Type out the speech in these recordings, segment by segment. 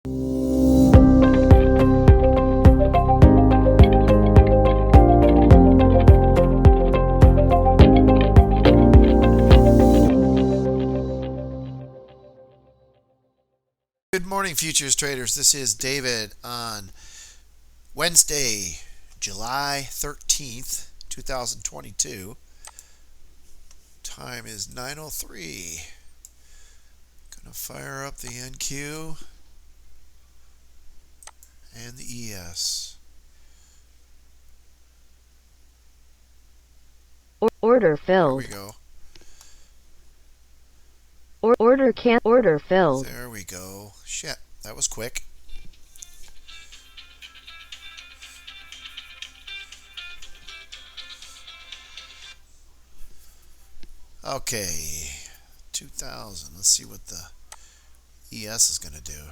Good morning, futures traders. This is David on Wednesday, July 13th, 2022. Time is 9:03. Gonna fire up the NQ and the ES. Order filled. There we go. Order filled. There we go. Shit, that was quick. Okay, 2000. Let's see what the ES is going to do.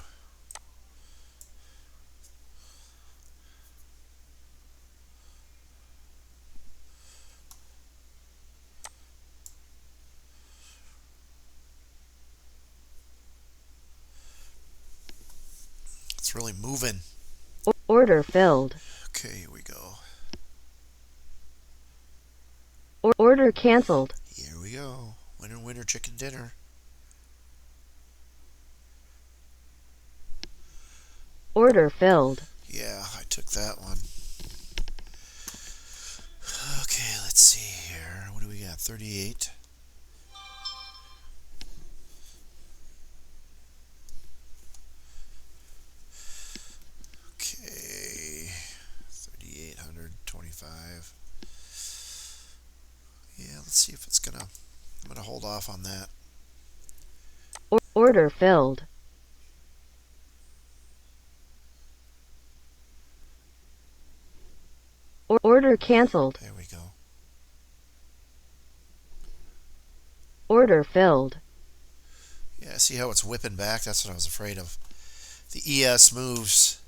It's really moving. Order filled. Okay, here we go. Order canceled. Here we go. Winner, winner, chicken dinner. Order filled. Yeah, I took that one. Okay, let's see here. What do we got? 38. Okay, 3,825. Yeah, let's see if it's gonna. I'm gonna hold off on that. Order filled. Order canceled. There we go. Order filled. Yeah, see how it's whipping back? That's what I was afraid of. The ES moves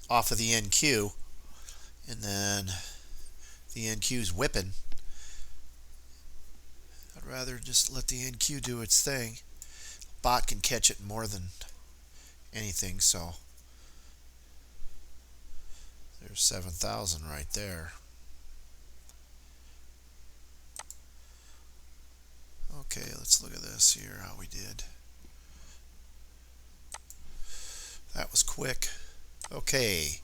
off of the NQ, and then the NQ's whipping. I'd rather just let the NQ do its thing. Bot can catch it more than anything, so there's 7,000 right there. Okay, let's look at this here, how we did. That was quick. Okay.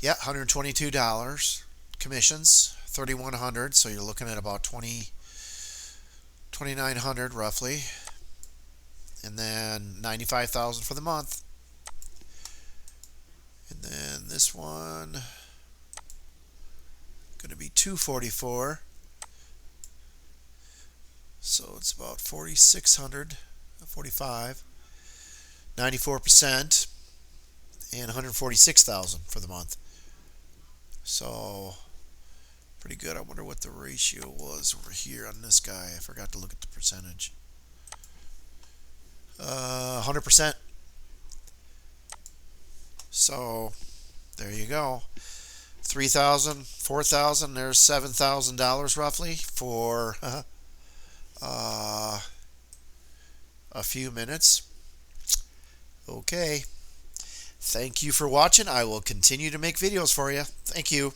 Yeah, $122. Commissions, $3,100, so you're looking at about $2,900 roughly. And then $95,000 for the month. And then this one going to be $244. So it's about $4,600, $45, 94%, and $146,000 for the month. So pretty good. I wonder what the ratio was over here on this guy. I forgot to look at the percentage. 100%. So there you go. 3,000, 4,000. There's $7,000 roughly for a few minutes. Okay. Thank you for watching. I will continue to make videos for you. Thank you.